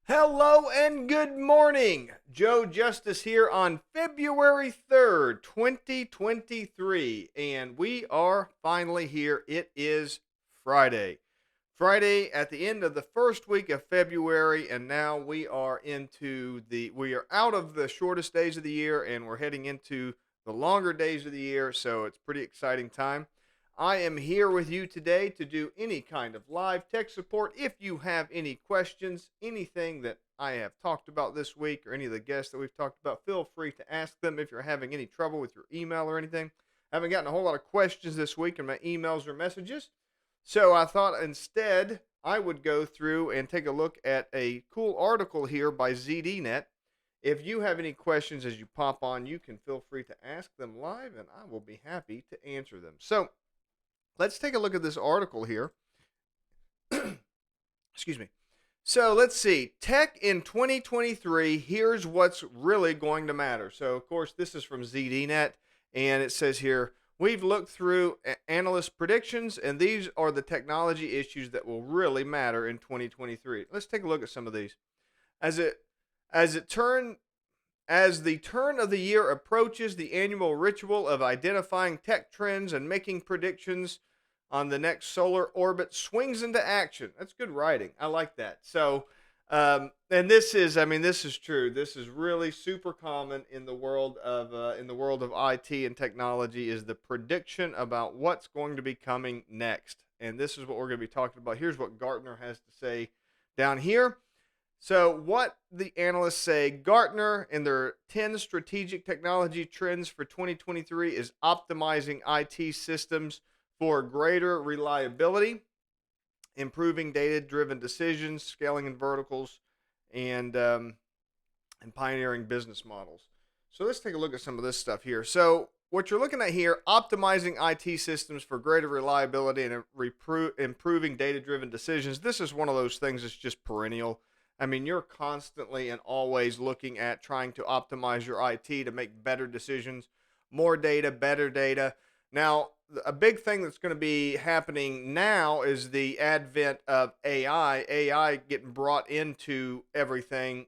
Hello and good morning. Joe Justice here on February 3rd, 2023. And we are finally here. It is Friday. Friday at the end of the first week of February. And now we are out of the shortest days of the year and we're heading into the longer days of the year. So it's pretty exciting time. I am here with you today to do any kind of live tech support. If you have any questions, anything that I have talked about this week, or any of the guests that we've talked about, feel free to ask them if you're having any trouble with your email or anything. I haven't gotten a whole lot of questions this week in my emails or messages. So I thought instead I would go through and take a look at a cool article here by ZDNet. If you have any questions as you pop on, you can feel free to ask them live and I will be happy to answer them. So, let's take a look at this article here. Excuse me. So let's see. Tech in 2023. Here's what's really going to matter. So, of course, this is from ZDNet, and it says here we've looked through analyst predictions, and these are the technology issues that will really matter in 2023. Let's take a look at some of these. As it as it turn as the turn of the year approaches, the annual ritual of identifying tech trends and making predictions on the next solar orbit swings into action. That's good writing. I like that. So, and this is true. This is really super common in the world of IT and technology. Is the prediction about what's going to be coming next, and this is what we're going to be talking about. Here's what Gartner has to say down here. So, what the analysts say, Gartner in their 10 strategic technology trends for 2023 is optimizing IT systems for greater reliability, improving data-driven decisions, scaling in verticals, and pioneering business models. So let's take a look at some of this stuff here. So what you're looking at here, optimizing IT systems for greater reliability and improving data-driven decisions. This is one of those things that's just perennial. I mean, you're constantly and always looking at trying to optimize your IT to make better decisions, more data, better data. Now, a big thing that's going to be happening now is the advent of AI, AI getting brought into everything.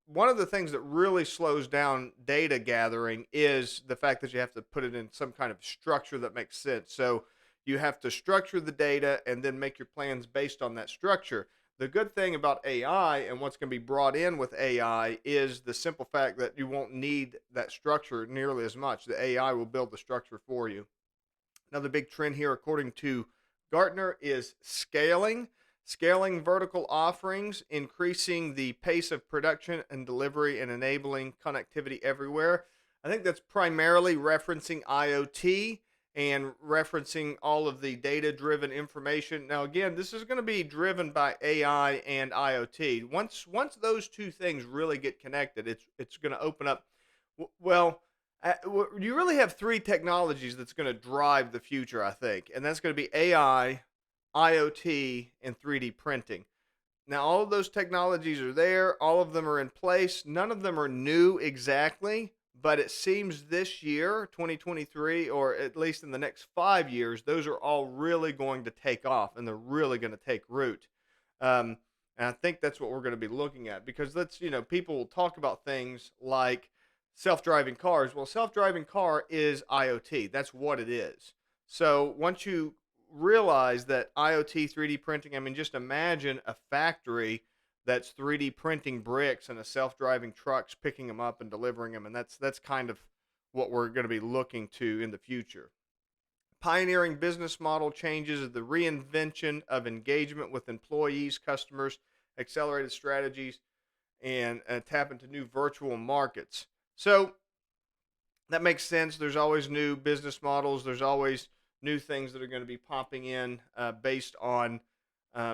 One of the things that really slows down data gathering is the fact that you have to put it in some kind of structure that makes sense. So you have to structure the data and then make your plans based on that structure. The good thing about AI and what's going to be brought in with AI is the simple fact that you won't need that structure nearly as much. The AI will build the structure for you. Another big trend here, according to Gartner, is scaling vertical offerings, increasing the pace of production and delivery, and enabling connectivity everywhere. I think that's primarily referencing IoT and referencing all of the data driven information. Now, again, this is going to be driven by AI and IoT. Once those two things really get connected, it's going to open up. Well, you really have three technologies that's going to drive the future, I think, and that's going to be AI, IoT, and 3D printing. Now, all of those technologies are there, all of them are in place. None of them are new exactly, but it seems this year, 2023, or at least in the next 5 years, those are all really going to take off and they're really going to take root. Um, and I think that's what we're going to be looking at because people will talk about things like self-driving cars. Well, self-driving car is IoT. That's what it is. So once you realize that IoT 3D printing, I mean, just imagine a factory that's 3D printing bricks and a self-driving trucks picking them up and delivering them, and that's kind of what we're going to be looking to in the future. Pioneering business model changes, the reinvention of engagement with employees, customers, accelerated strategies, and tap into new virtual markets. So that makes sense. There's always new business models. There's always new things that are going to be popping in based on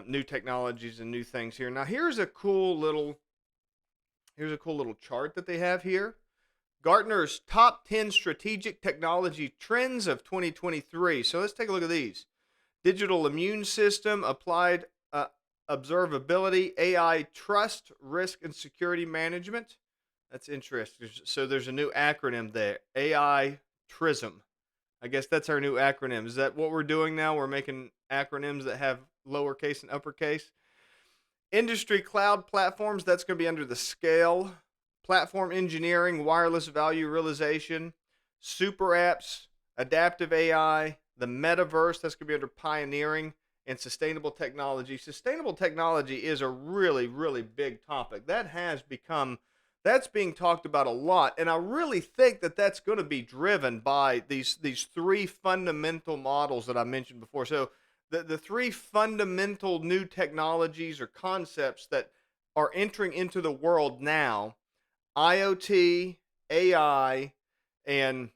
new technologies and new things here. Now, here's a cool little chart that they have here. Gartner's top 10 strategic technology trends of 2023. So let's take a look at these. Digital immune system, applied observability, AI trust, risk and security management. That's interesting. So there's a new acronym there, AI TRISM. I guess that's our new acronym. Is that what we're doing now? We're making acronyms that have lowercase and uppercase. Industry cloud platforms, that's going to be under the scale. Platform engineering, wireless value realization, super apps, adaptive AI, the metaverse, that's going to be under pioneering, and sustainable technology. Sustainable technology is a really, really big topic. That's being talked about a lot. And I really think that that's going to be driven by these three fundamental models that I mentioned before. So the three fundamental new technologies or concepts that are entering into the world now: IoT, AI, and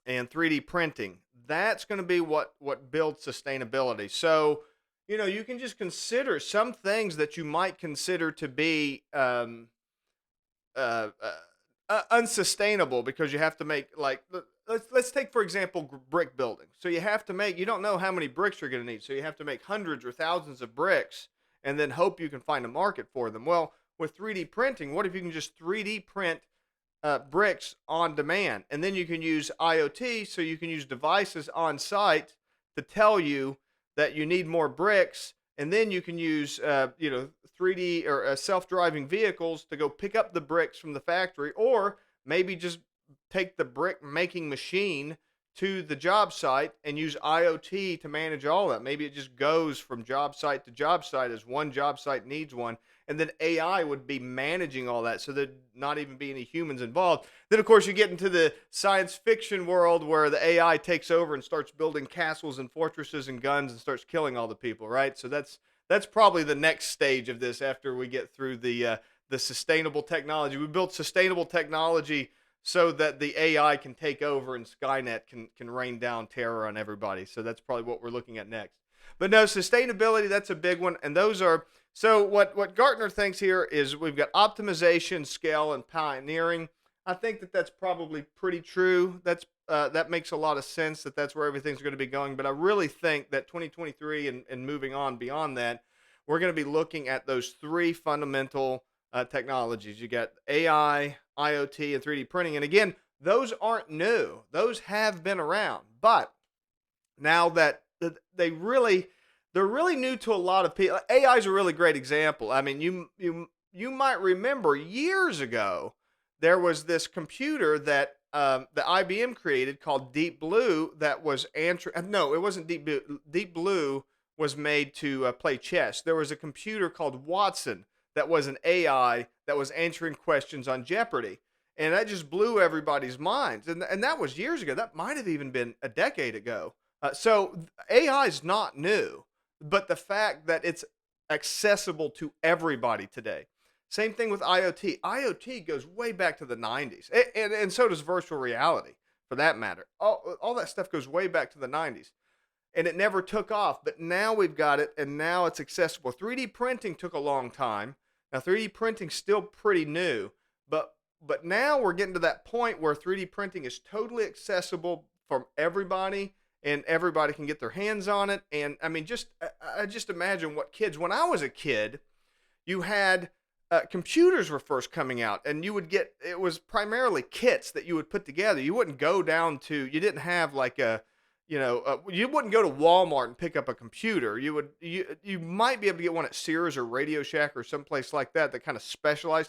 3D printing. That's going to be what builds sustainability. So, you can just consider some things that you might consider to be uh, unsustainable, because you have to make, like, let's take for example brick building. So you don't know how many bricks you're going to need, so you have to make hundreds or thousands of bricks and then hope you can find a market for them. Well, with 3D printing, what if you can just 3D print bricks on demand, and then you can use IoT, so you can use devices on site to tell you that you need more bricks, and then you can use 3D or self-driving vehicles to go pick up the bricks from the factory, or maybe just take the brick making machine to the job site and use IoT to manage all that. Maybe it just goes from job site to job site as one job site needs one. And then AI would be managing all that, so there'd not even be any humans involved. Then, of course, you get into the science fiction world where the AI takes over and starts building castles and fortresses and guns and starts killing all the people, right? So that's probably the next stage of this after we get through the sustainable technology. We built sustainable technology so that the AI can take over and Skynet can rain down terror on everybody. So that's probably what we're looking at next. But no, sustainability, that's a big one. And those are, so what Gartner thinks here is we've got optimization, scale, and pioneering. I think that that's probably pretty true. That makes a lot of sense, that's where everything's going to be going. But I really think that 2023 and moving on beyond that, we're going to be looking at those three fundamental technologies. You got AI, IoT, and 3D printing. And again, those aren't new. Those have been around. But now that they're really new to a lot of people. AI is a really great example. I mean, you might remember years ago there was this computer that the IBM created called Deep Blue that was answering. No, it wasn't Deep Blue. Deep Blue was made to play chess. There was a computer called Watson that was an AI that was answering questions on Jeopardy. And that just blew everybody's minds. And that was years ago. That might have even been a decade ago. So AI is not new, but the fact that it's accessible to everybody today. Same thing with IoT. IoT goes way back to the 90s, and so does virtual reality, for that matter. All that stuff goes way back to the 90s, and it never took off. But now we've got it, and now it's accessible. 3D printing took a long time. Now 3D printing's still pretty new, but now we're getting to that point where 3D printing is totally accessible from everybody, and everybody can get their hands on it. And I mean, I just imagine what kids, when I was a kid, you had computers were first coming out, and it was primarily kits that you would put together. You wouldn't go down to, you didn't have like you wouldn't go to Walmart and pick up a computer. You might be able to get one at Sears or Radio Shack or someplace like that kind of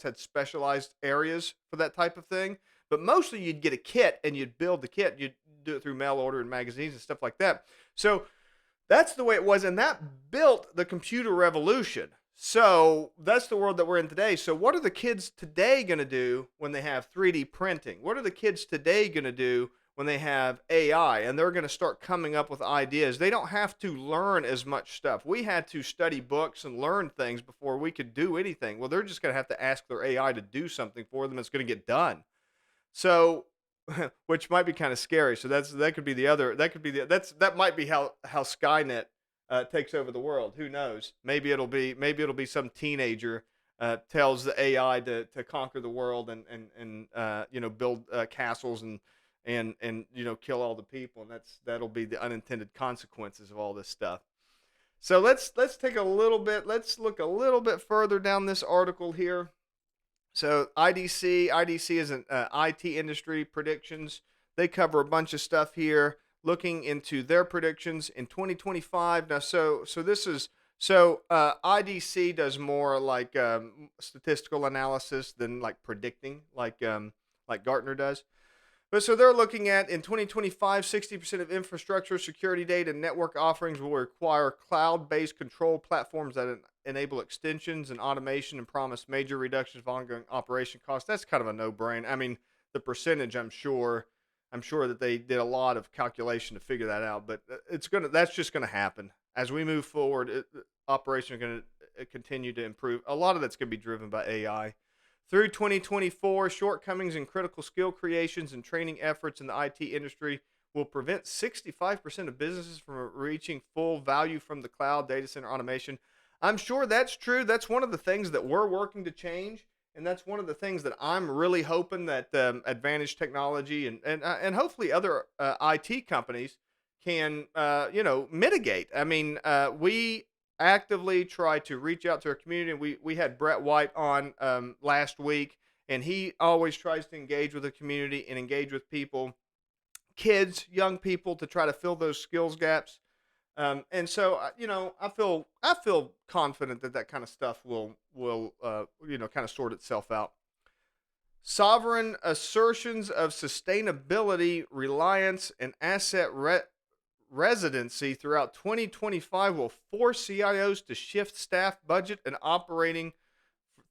had specialized areas for that type of thing. But mostly you'd get a kit and you'd build the kit. You'd do it through mail order and magazines and stuff like that. So that's the way it was, and that built the computer revolution. So that's the world that we're in today. So what are the kids today going to do when they have 3D printing? What are the kids today going to do when they have AI? And they're going to start coming up with ideas. They don't have to learn as much stuff. We had to study books and learn things before we could do anything. Well, they're just going to have to ask their AI to do something for them. It's going to get done. So, which might be kind of scary. So that could be the other. That might be how Skynet takes over the world. Who knows? Maybe it'll be some teenager tells the AI to conquer the world and build castles and kill all the people, and that'll be the unintended consequences of all this stuff. So let's take a little bit. Let's look a little bit further down this article here. So IDC is an IT industry predictions. They cover a bunch of stuff here, looking into their predictions in 2025. Now, so this is So IDC does more like statistical analysis than like predicting, like Gartner does. But so they're looking at in 2025, 60% of infrastructure, security data, and network offerings will require cloud based control platforms that enable extensions and automation and promise major reductions of ongoing operation costs. That's kind of a no brainer. I mean, the percentage, I'm sure that they did a lot of calculation to figure that out, but that's just going to happen. As we move forward, operations are going to continue to improve. A lot of that's going to be driven by AI. Through 2024, shortcomings in critical skill creations and training efforts in the IT industry will prevent 65% of businesses from reaching full value from the cloud data center automation. I'm sure that's true. That's one of the things that we're working to change. And that's one of the things that I'm really hoping that Advantage Technology and hopefully other IT companies can mitigate. I mean, we actively try to reach out to our community. We had Brett White on last week, and he always tries to engage with the community and engage with people, kids, young people, to try to fill those skills gaps. And so, I feel confident that that kind of stuff will kind of sort itself out. Sovereign assertions of sustainability, reliance, and residency throughout 2025 will force CIOs to shift staff budget and operating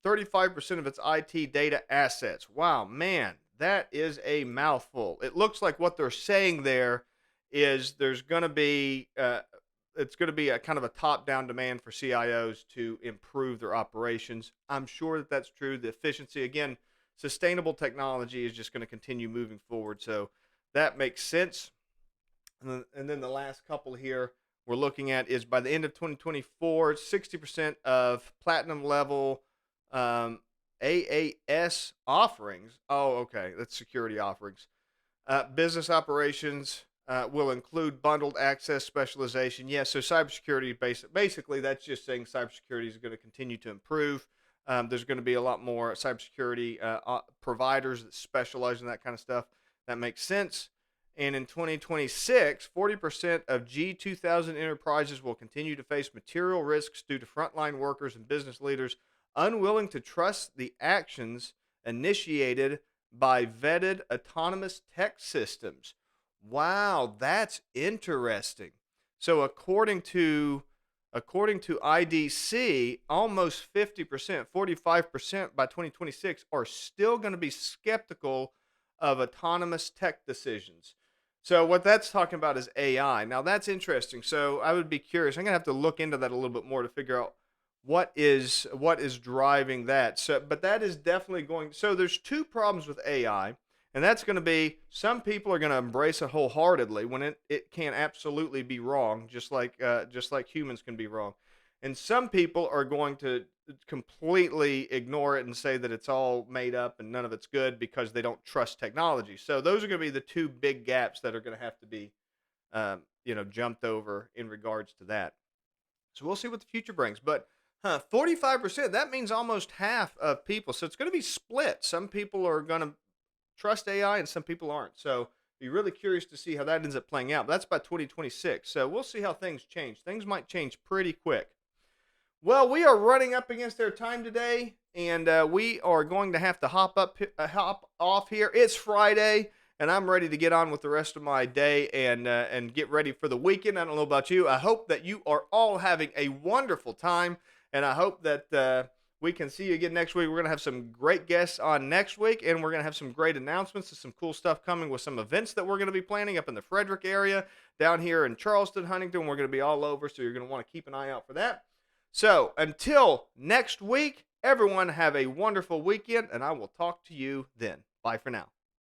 35% of its IT data assets. Wow, man, that is a mouthful. It looks like what they're saying there is it's going to be a kind of a top-down demand for CIOs to improve their operations. I'm sure that that's true. The efficiency, again, sustainable technology is just going to continue moving forward. So that makes sense. And then the last couple here we're looking at is by the end of 2024, 60% of platinum level AAS offerings. Oh, okay. That's security offerings. Business operations will include bundled access specialization. Yes, so cybersecurity, basically, that's just saying cybersecurity is going to continue to improve. There's going to be a lot more cybersecurity providers that specialize in that kind of stuff. That makes sense. And in 2026, 40% of G2000 enterprises will continue to face material risks due to frontline workers and business leaders unwilling to trust the actions initiated by vetted autonomous tech systems. Wow, that's interesting. So according to IDC, almost 50%, 45% by 2026 are still going to be skeptical of autonomous tech decisions. So what that's talking about is AI. Now that's interesting. So I would be curious. I'm gonna have to look into that a little bit more to figure out what is driving that. So, but that is definitely going. So there's two problems with AI, and that's going to be some people are going to embrace it wholeheartedly when it can absolutely be wrong, just like humans can be wrong, and some people are going to completely ignore it and say that it's all made up and none of it's good because they don't trust technology. So those are going to be the two big gaps that are going to have to be, jumped over in regards to that. So we'll see what the future brings. But 45%, that means almost half of people. So it's going to be split. Some people are going to trust AI and some people aren't. So be really curious to see how that ends up playing out. But that's by 2026. So we'll see how things change. Things might change pretty quick. Well, we are running up against our time today, and we are going to have to hop off here. It's Friday, and I'm ready to get on with the rest of my day and get ready for the weekend. I don't know about you. I hope that you are all having a wonderful time, and I hope that we can see you again next week. We're going to have some great guests on next week, and we're going to have some great announcements and some cool stuff coming with some events that we're going to be planning up in the Frederick area, down here in Charleston, Huntington. We're going to be all over, so you're going to want to keep an eye out for that. So until next week, everyone have a wonderful weekend, and I will talk to you then. Bye for now.